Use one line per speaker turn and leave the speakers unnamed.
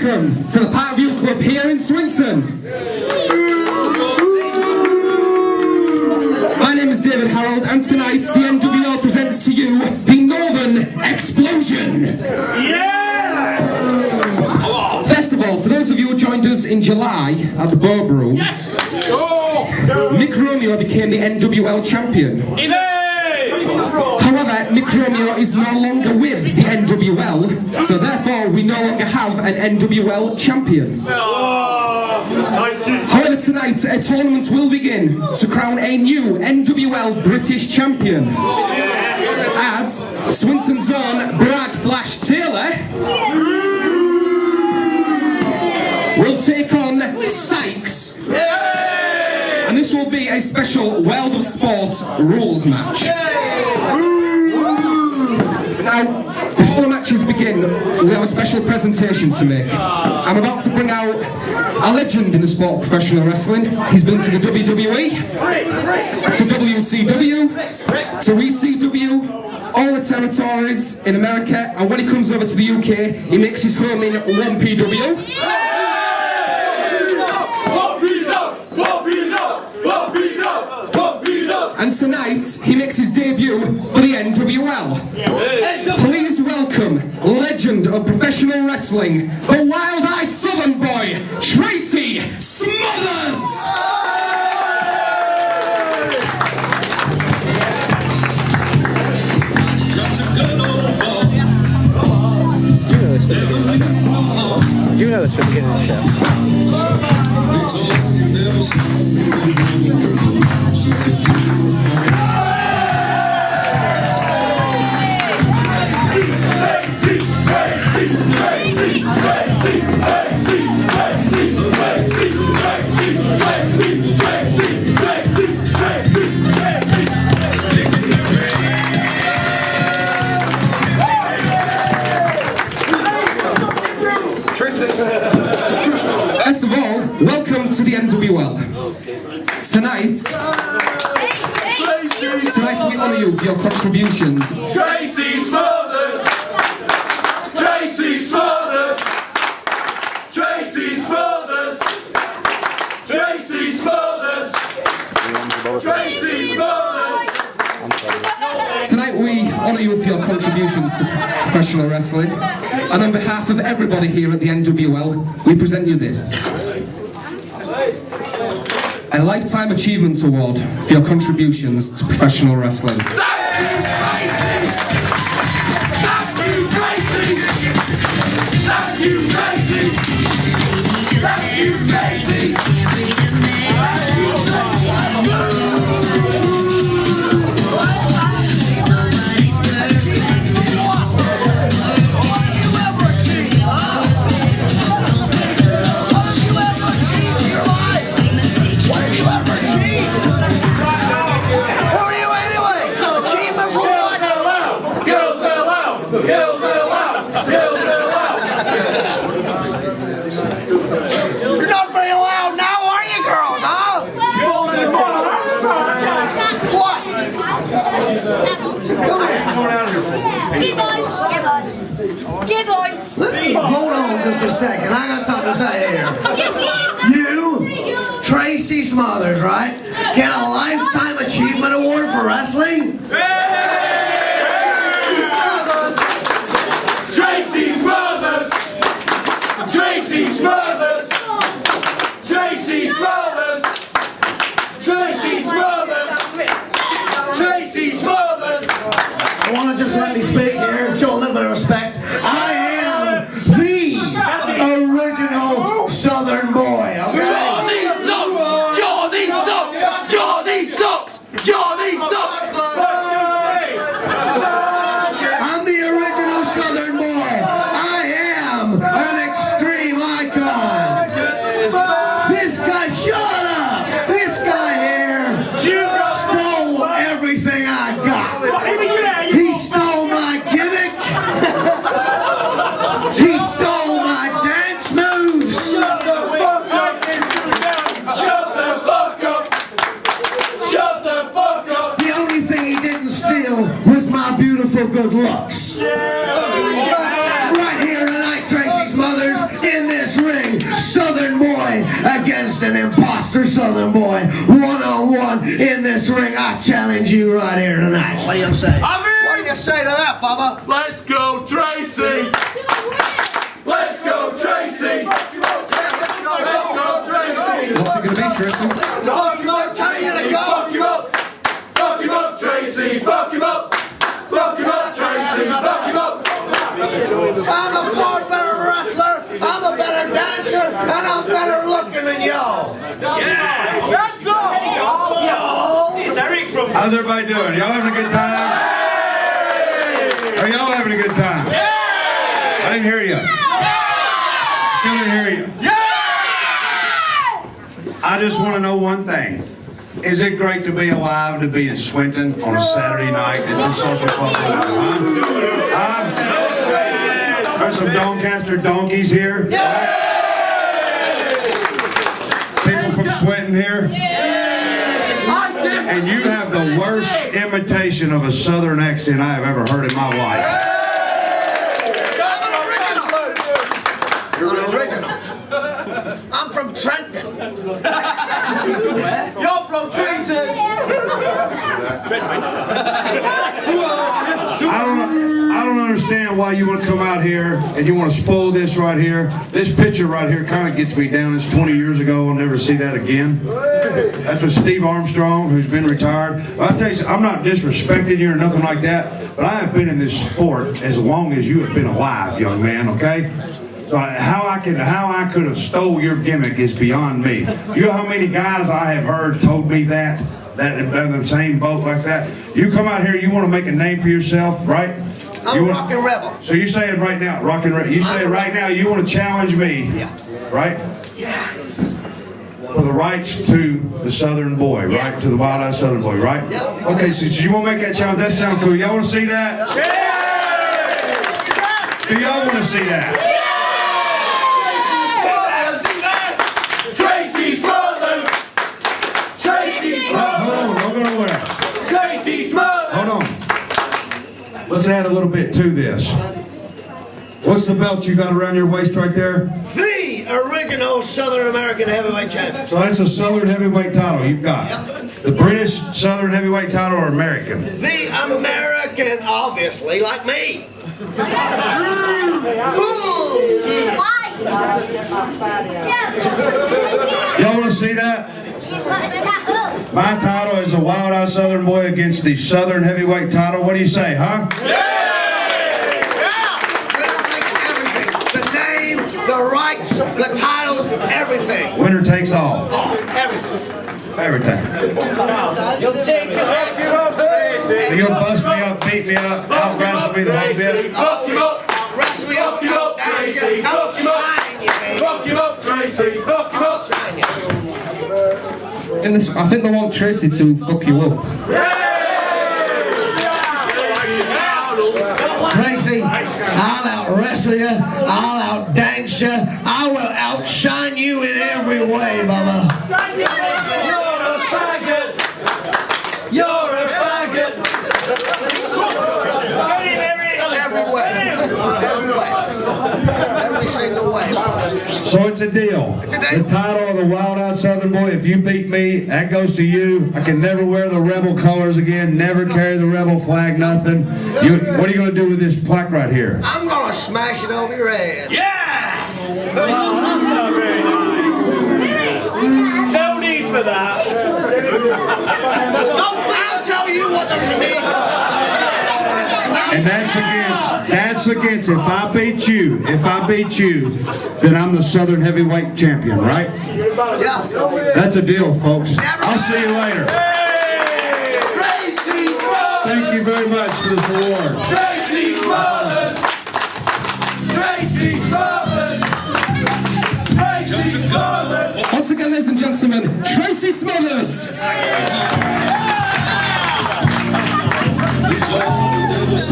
welcome to the Parkview Club here in Swinton. My name is David Harold, and tonight the NWL presents to you the Northern Explosion.
Yeah!
First of all, for those of you who joined us in July at the Barbaro, Mick Romeo became the NWL champion. However, Mick Romeo is no longer with the NWL, so therefore we no longer have an NWL champion. However, tonight a tournament will begin to crown a new NWL British champion, as Swinton's own Brad Flash Taylor will take on Sykes. And this will be a special World of Sport rules match. Now, before the matches begin, we have a special presentation to make. I'm about to bring out a legend in the sport of professional wrestling. He's been to the WWE, to WCW, to ECW, all the territories in America, and when he comes over to the UK, he makes his home in 1PW. And tonight, he makes his debut for the NWL. Please welcome legend of professional wrestling, the wild-eyed Southern boy, Tracy Smothers!
You know this from the beginning of the show.
First of all, welcome to the NWL. Tonight we honour you for your contributions.
Tracy Smothers! Tracy Smothers! Tracy Smothers! Tracy Smothers! Tracy Smothers!
Tonight we honour you for your contributions to professional wrestling, and on behalf of everybody here at the NWL, we present you this. A Lifetime Achievement Award for your contributions to professional wrestling.
Thank you, Tracy! Thank you, Tracy! Thank you, Tracy!
You're not very loud now, are you, girls, huh? What? Come here.
Get on.
Hold on just a second. I got something to say here. You, Tracy Smothers, right? Get a Lifetime Achievement Award for wrestling?
Tracy Smothers! Tracy Smothers! Tracy Smothers! Tracy Smothers! Tracy Smothers!
I want to just let me speak here, show a little bit of respect. I am the original Southern boy, okay?
Johnny Socks! Johnny Socks! Johnny Socks!
I'm the original Southern boy. I am an extreme icon. This guy, shut up! This guy here stole everything I got. He stole my gimmick. He stole my dance moves.
Shut the fuck up! Shut the fuck up! Shut the fuck up!
The only thing he didn't steal was my beautiful good looks. Right here tonight, Tracy Smothers, in this against an imposter Southern boy, one-on-one in this ring. I challenge you right here tonight. What do you say? What do you say to that, Bubba?
Let's go, Tracy! Let's go, Tracy! Let's go, Tracy!
What's it going to be, Tracy?
Fuck him up, tell you to go.
Fuck him up! Fuck him up, Tracy! Fuck him up! Fuck him up, Tracy! Fuck him up!
I'm a far better wrestler, I'm a better dancer, and I'm better looking than y'all.
That's all!
How's everybody doing? Y'all having a good time? Are y'all having a good time? I didn't hear you. Still didn't hear you. I just want to know one thing. Is it great to be alive, to be in Swinton on a Saturday night at the social club? Huh? There's some Doncaster donkeys here. People from Swinton here. And you have the worst imitation of a Southern accent I have ever heard in my life.
You're an original. I'm from Trenton. You're from Trenton.
I don't understand why you want to come out here and you want to spoil this right here. This picture right here kind of gets me down. It's 20 years ago. I'll never see that again. That's with Steve Armstrong, who's been retired. But I'll tell you something, I'm not disrespecting you or nothing like that, but I have been in this sport as long as you have been alive, young man, okay? So how I could have stole your gimmick is beyond me. You know how many guys I have heard told me that have been in the same boat like that? You come out here, you want to make a name for yourself, right?
I'm a rockin' rebel.
So you're saying right now, rockin' rebel. You say right now you want to challenge me, right?
Yeah.
For the rights to the Southern boy, right? To the wild-eyed Southern boy, right?
Yeah.
Okay, so you want to make that challenge? That sounds cool. Y'all want to see that?
Yeah!
Do y'all want to see that?
Tracy Smothers! Tracy Smothers!
Hold on, don't go nowhere.
Tracy Smothers!
Hold on. Let's add a little bit to this. What's the belt you got around your waist right there?
The original Southern American heavyweight champion.
So that's a Southern heavyweight title you've got. The British Southern heavyweight title or American?
The American, obviously, like me.
Y'all want to see that? My title is a wild-eyed Southern boy against the Southern heavyweight title. What do you say, huh?
The name, the rights, the titles, everything.
Winner takes all.
Everything.
Everything.
You'll take it.
You'll bust me up, beat me up, out-wrestle me the whole bit.
Fuck him up!
Wrestle me up,
Fuck him up, Tracy! Fuck him up! Fuck him up, Tracy! Fuck him up!
In this, I think they want Tracy to fuck you up.
Tracy, I'll out-wrestle you, I'll out-dance you, I will outshine you in every way, Bubba.
You're a faggot! You're a faggot!
Every way. Every way. Every single way.
So it's a deal.
It's a deal.
The title of the wild-eyed Southern boy, if you beat me, that goes to you. I can never wear the rebel colors again, never carry the rebel flag, nothing. What are you going to do with this plaque right here?
I'm going to smash it over your head.
Yeah! No need for that.
I'll tell you what there's a need for.
And that's against, if I beat you, then I'm the Southern heavyweight champion, right?
Yeah.
That's a deal, folks. I'll see you later.
Tracy Smothers!
Thank you very much for this award.
Tracy Smothers! Tracy Smothers! Tracy Smothers!
Once again, ladies and gentlemen, Tracy Smothers!
It's all that was